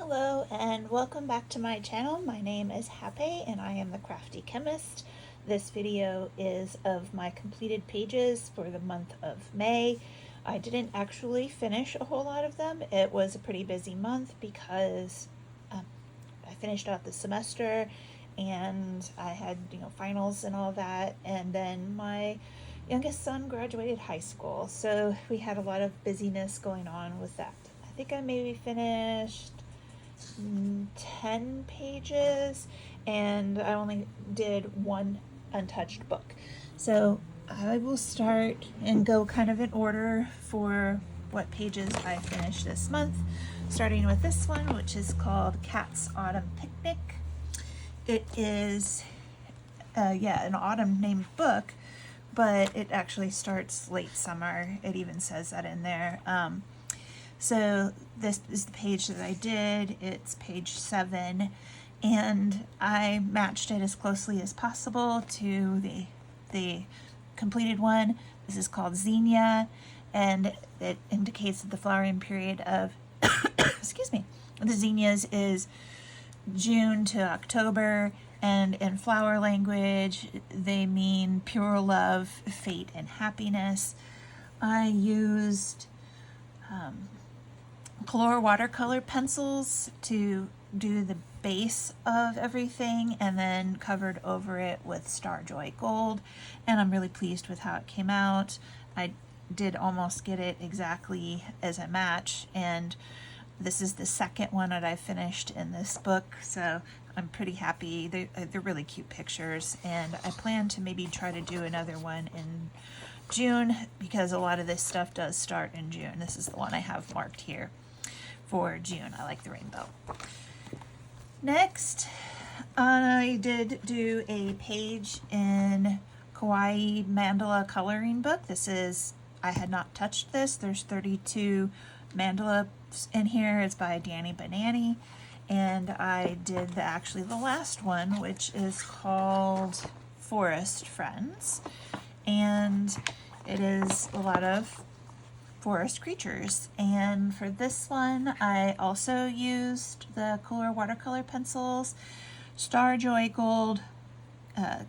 Hello and welcome back to my channel. My name is Happy and I am the Crafty Chemist. This video is of my completed pages for the month of May. I didn't actually finish a whole lot of them. It was a pretty busy month because I finished out the semester and I had finals and all that, and then my youngest son graduated high school, so we had a lot of busyness going on with that. I think I maybe finished 10 pages and I only did one untouched book. So I will start and go kind of in order for what pages I finished this month, starting with this one, which is called Cat's Autumn Picnic. It is an autumn named book, but it actually starts late summer. It even says that in there. So this is the page that I did. It's page 7, and I matched it as closely as possible to the completed one. This is called Zinnia, and it indicates that the flowering period of excuse me, the zinnias is June to October, and in flower language they mean pure love, fate, and happiness. I used color watercolor pencils to do the base of everything and then covered over it with Starjoy Gold, and I'm really pleased with how it came out. I did almost get it exactly as a match, and this is the second one that I finished in this book, so I'm pretty happy. They're really cute pictures, and I plan to maybe try to do another one in June because a lot of this stuff does start in June. This is the one I have marked here for June. I like the rainbow. Next, I did do a page in Kawaii Mandela coloring book. I had not touched this. There's 32 mandalas in here. It's by Danny Banani, and I did actually the last one, which is called Forest Friends, and it is a lot of forest creatures. And for this one I also used the color watercolor pencils, Starjoy Gold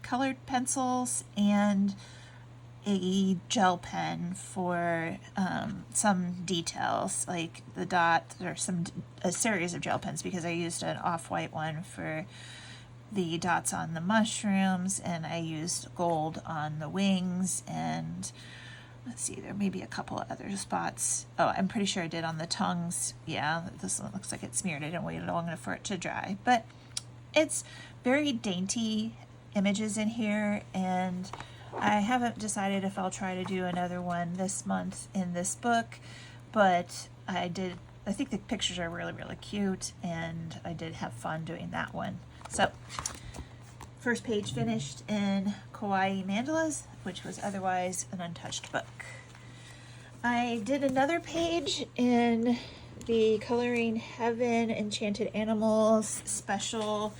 colored pencils, and a gel pen for some details like the dot, or a series of gel pens, because I used an off-white one for the dots on the mushrooms, and I used gold on the wings, and let's see, there may be a couple of other spots. Oh, I'm pretty sure I did on the tongues. Yeah, this one looks like it's smeared. I didn't wait long enough for it to dry, but it's very dainty images in here, and I haven't decided if I'll try to do another one this month in this book, but I think the pictures are really, really cute, and I did have fun doing that one. So, first page finished in Kawaii Mandalas, which was otherwise an untouched book. I did another page in the Coloring Heaven Enchanted Animals special,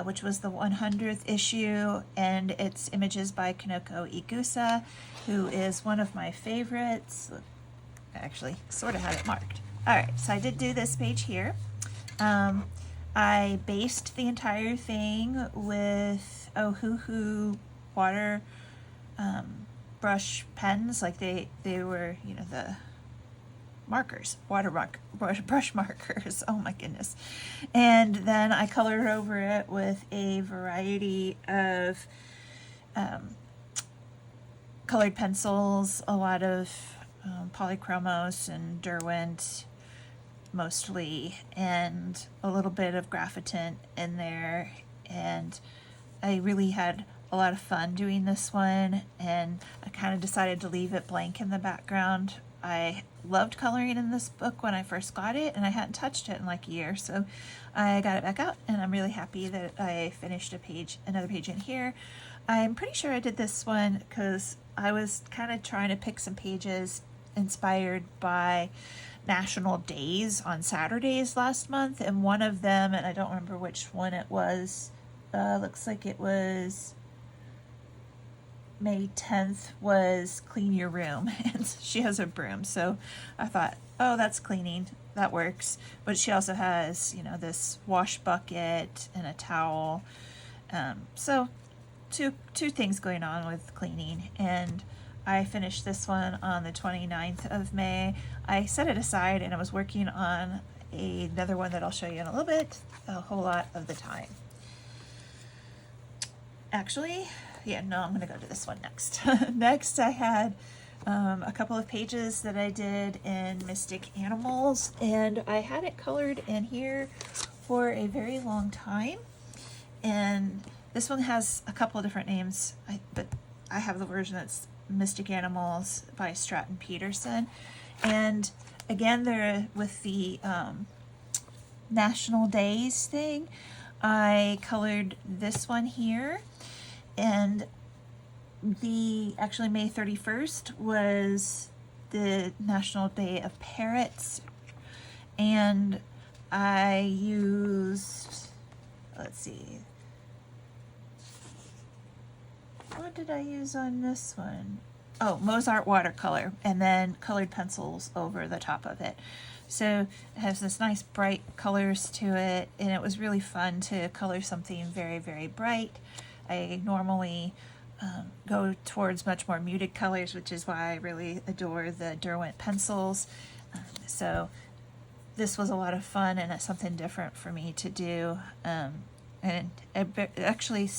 which was the 100th issue, and it's images by Kanoko Igusa, who is one of my favorites. I actually sort of had it marked. Alright, so I did do this page here. I based the entire thing with Ohuhu water brush pens, like they were, the markers, brush markers. Oh my goodness. And then I colored over it with a variety of colored pencils, a lot of polychromos and Derwent mostly, and a little bit of graphitin in there, and I really had a lot of fun doing this one, and I kind of decided to leave it blank in the background. I loved coloring in this book when I first got it, and I hadn't touched it in like a year, so I got it back out, and I'm really happy that I finished another page in here. I'm pretty sure I did this one because I was kind of trying to pick some pages inspired by National Days on Saturdays last month, and one of them, and I don't remember which one it was, looks like it was May 10th, was clean your room, and she has a broom, so I thought, oh, that's cleaning. that works. But she also has, you know, this wash bucket and a towel. So two things going on with cleaning. And I finished this one on the 29th of May. I set it aside and I was working on another one that I'll show you in a little bit, a whole lot of the time. Actually, yeah, no, I'm gonna go to this one next. Next I had a couple of pages that I did in Mystic Animals, and I had it colored in here for a very long time. And this one has a couple of different names, but I have the version that's Mystic Animals by Stratton Peterson. And again, they're with the National Days thing. I colored this one here, and actually May 31st was the National Day of Parrots, and I used, let's see, what did I use on this one? Oh, Mozart watercolor, and then colored pencils over the top of it. So it has this nice bright colors to it, and it was really fun to color something very, very bright. I normally go towards much more muted colors, which is why I really adore the Derwent pencils. So this was a lot of fun, and it's something different for me to do. And actually,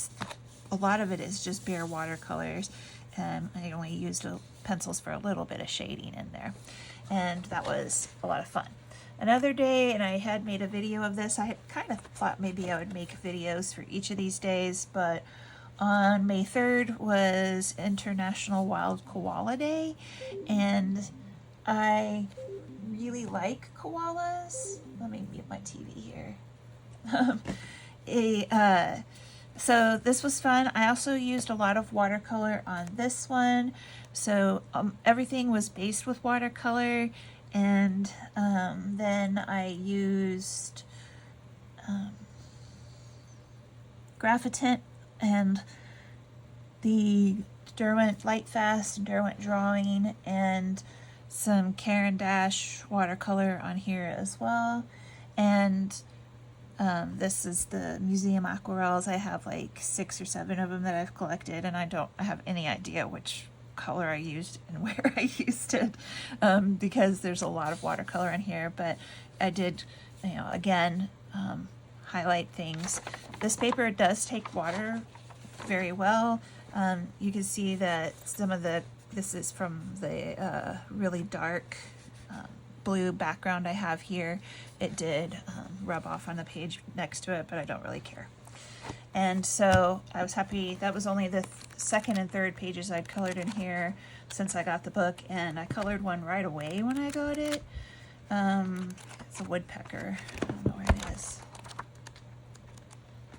a lot of it is just bare watercolors. I only used pencils for a little bit of shading in there, and that was a lot of fun. Another day, and I had made a video of this, I kind of thought maybe I would make videos for each of these days, but on May 3rd was International Wild Koala Day, and I really like koalas. Let me mute my TV here. So this was fun. I also used a lot of watercolor on this one. So everything was based with watercolor, and then I used Graphitint and the Derwent Lightfast, Derwent Drawing, and some Caran d'Ache watercolor on here as well. And this is the museum aquarels. I have like 6 or 7 of them that I've collected, and I have any idea which color I used and where I used it, because there's a lot of watercolor in here. But I did, you know, again, highlight things. This paper does take water very well. You can see that this is from the really dark blue background I have here. It did rub off on the page next to it, but I don't really care. And so I was happy. That was only the second and third pages I'd colored in here since I got the book, and I colored one right away when I got it. It's a woodpecker. I don't know where it is.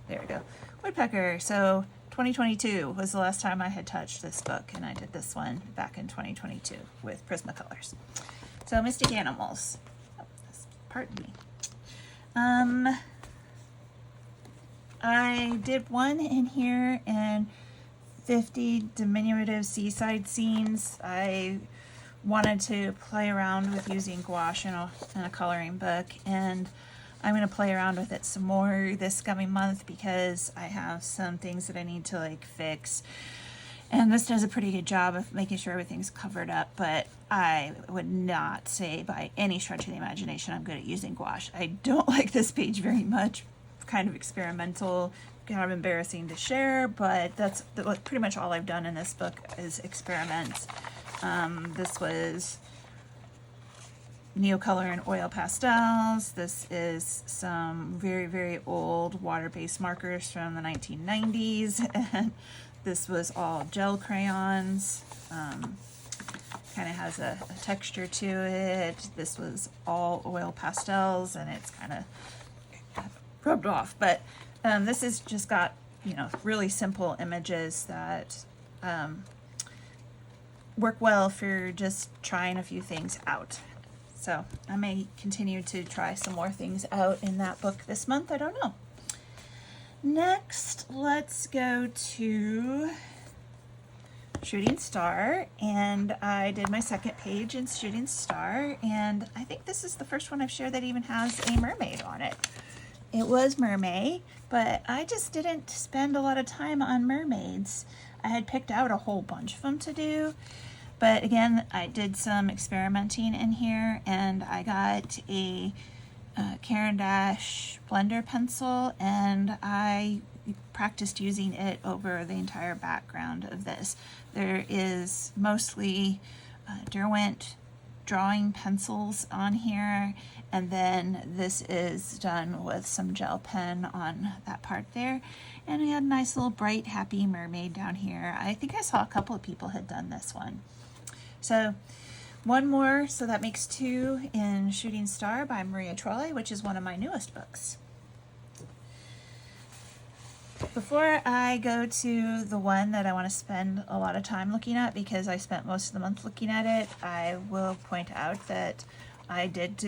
There we go. Woodpecker. So 2022 was the last time I had touched this book, and I did this one back in 2022 with Prismacolors. So Mystic Animals. Oh, pardon me. I did one in here and 50 Diminutive Seaside Scenes. I wanted to play around with using gouache in a coloring book, and I'm going to play around with it some more this coming month because I have some things that I need to like fix. And this does a pretty good job of making sure everything's covered up, but I would not say by any stretch of the imagination I'm good at using gouache. I don't like this page very much. Kind of experimental, kind of embarrassing to share, but that's pretty much all I've done in this book is experiments. This was Neocolor and oil pastels. This is some very, very old water-based markers from the 1990s, and this was all gel crayons. Kind of has a texture to it. This was all oil pastels, and it's kind of rubbed off. But this has just got, you know, really simple images that work well for just trying a few things out. So I may continue to try some more things out in that book this month. I don't know. Next, let's go to Shooting Star, and I did my second page in Shooting Star, and I think this is the first one I've shared that even has a mermaid on it. It was MerMay, but I just didn't spend a lot of time on mermaids. I had picked out a whole bunch of them to do, but again, I did some experimenting in here, and I got a Caran d'Ache blender pencil, and I practiced using it over the entire background of this. There is mostly Derwent drawing pencils on here, and then this is done with some gel pen on that part there, and we had a nice little bright happy mermaid down here. I think I saw a couple of people had done this one. So one more, so that makes 2 in Shooting Star by Maria Trolle, which is one of my newest books. Before I go to the one that I want to spend a lot of time looking at, because I spent most of the month looking at it, I will point out that I did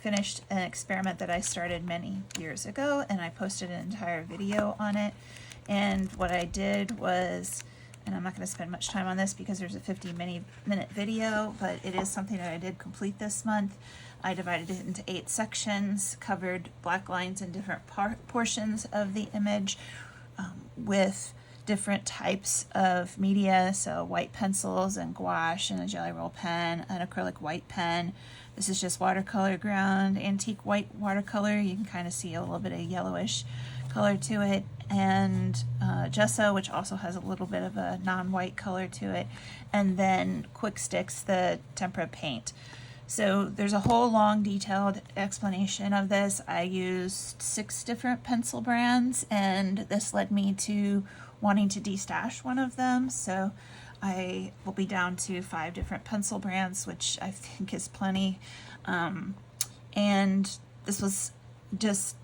finish an experiment that I started many years ago, and I posted an entire video on it. And what I did was, and I'm not going to spend much time on this because there's a 50-minute video, but it is something that I did complete this month. I divided it into 8 sections, covered black lines in different portions of the image, with different types of media, so white pencils and gouache and a jelly roll pen, an acrylic white pen. This is just watercolor ground, antique white watercolor. You can kind of see a little bit of yellowish color to it, and gesso, which also has a little bit of a non-white color to it, and then quick sticks, the tempera paint. So there's a whole long detailed explanation of this. I used 6 different pencil brands, and this led me to wanting to destash one of them. So I will be down to 5 different pencil brands, which I think is plenty. And this was just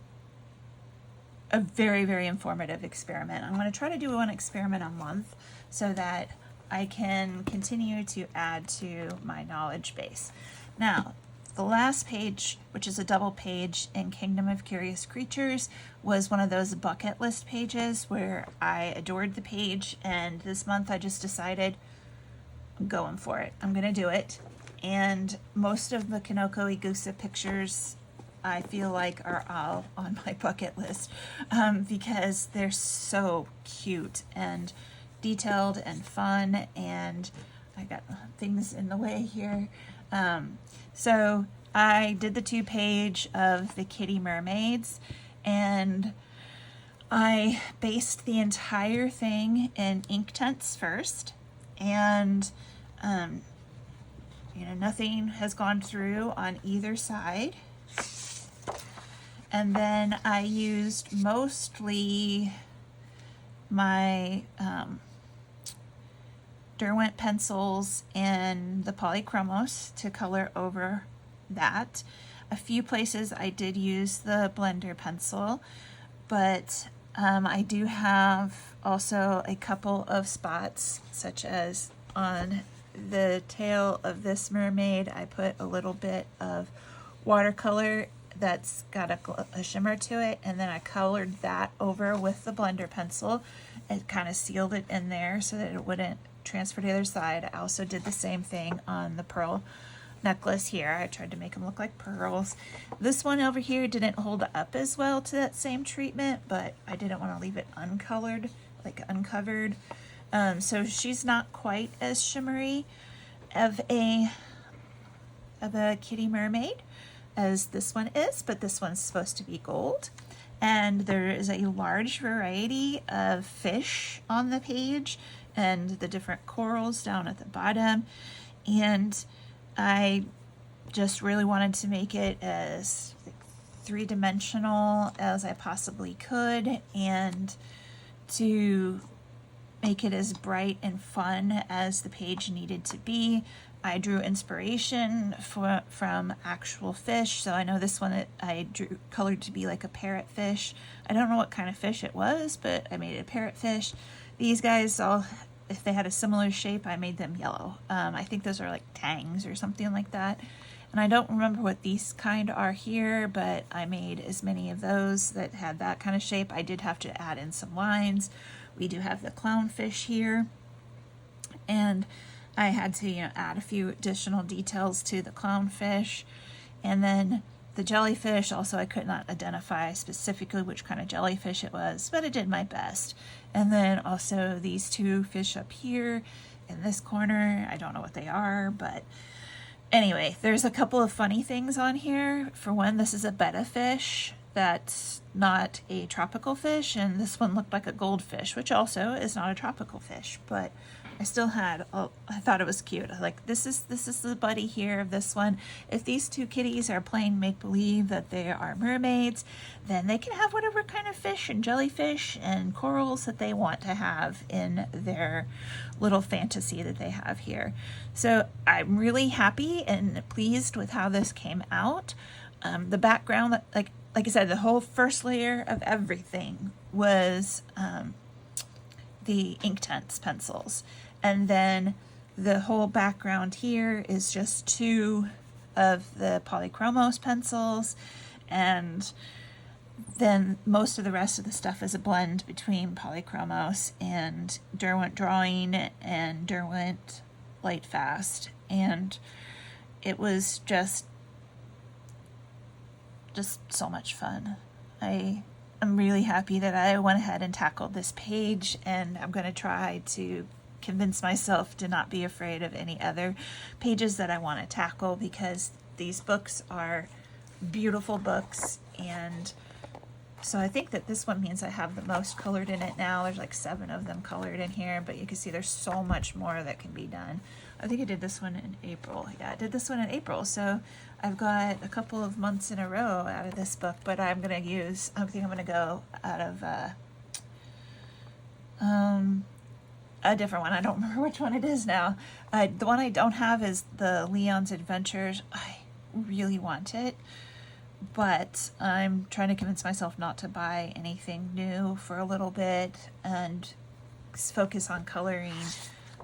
a very, very informative experiment. I'm going to try to do one experiment a month so that I can continue to add to my knowledge base. Now, the last page, which is a double page in Kingdom of Curious Creatures, was one of those bucket list pages where I adored the page, and this month I just decided I'm going for it. I'm going to do it. And most of the Kanoko Igusa pictures I feel like are all on my bucket list because they're so cute and detailed and fun, and I got things in the way here. So I did the 2-page of the kitty mermaids, and I based the entire thing in Inktense first, and nothing has gone through on either side. And then I used mostly my Derwent pencils and the Polychromos to color over that. A few places I did use the blender pencil, but I do have also a couple of spots, such as on the tail of this mermaid, I put a little bit of watercolor that's got a shimmer to it, and then I colored that over with the blender pencil. It kind of sealed it in there so that it wouldn't transfer to the other side. I also did the same thing on the pearl necklace here. I tried to make them look like pearls. This one over here didn't hold up as well to that same treatment, but I didn't want to leave it uncolored, like uncovered. So she's not quite as shimmery of a kitty mermaid as this one is, but this one's supposed to be gold. And there is a large variety of fish on the page and the different corals down at the bottom. And I just really wanted to make it as 3-dimensional as I possibly could, and to make it as bright and fun as the page needed to be. I drew inspiration from actual fish. So I know this one that I drew colored to be like a parrotfish. I don't know what kind of fish it was, but I made it a parrotfish. These guys all, if they had a similar shape, I made them yellow. I think those are like tangs or something like that. And I don't remember what these kind are here, but I made as many of those that had that kind of shape. I did have to add in some lines. We do have the clownfish here. And I had to, add a few additional details to the clownfish. And then the jellyfish, also I could not identify specifically which kind of jellyfish it was, but I did my best. And then also these two fish up here in this corner, I don't know what they are, but anyway, there's a couple of funny things on here. For one, this is a betta fish that's not a tropical fish, and this one looked like a goldfish, which also is not a tropical fish, but I still had, I thought it was cute. Like, this is the buddy here of this one. If these two kitties are playing make-believe that they are mermaids, then they can have whatever kind of fish and jellyfish and corals that they want to have in their little fantasy that they have here. So I'm really happy and pleased with how this came out. The background, like I said, the whole first layer of everything was the Inktense pencils. And then the whole background here is just two of the Polychromos pencils. And then most of the rest of the stuff is a blend between Polychromos and Derwent Drawing and Derwent Lightfast. And it was just so much fun. I'm really happy that I went ahead and tackled this page, and I'm going to try to convince myself to not be afraid of any other pages that I want to tackle, because these books are beautiful books. And so I think that this one means I have the most colored in it now. There's like 7 of them colored in here, but you can see there's so much more that can be done. I think I did this one in April. Yeah, I did this one in April. So I've got a couple of months in a row out of this book, but I think I'm going to go out of a different one. I don't remember which one it is now. The one I don't have is the Leon's Adventures. I really want it, but I'm trying to convince myself not to buy anything new for a little bit and focus on coloring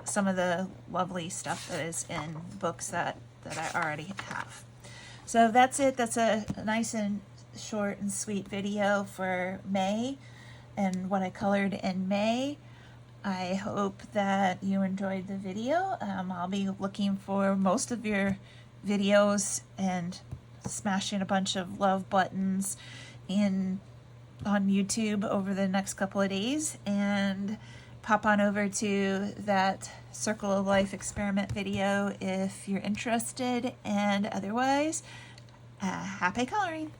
some of the lovely stuff that is in books that I already have. So that's it. That's a nice and short and sweet video for May and what I colored in May. I hope that you enjoyed the video. I'll be looking for most of your videos and smashing a bunch of love buttons on YouTube over the next couple of days, and pop on over to that Circle of Life experiment video if you're interested, and otherwise, happy coloring!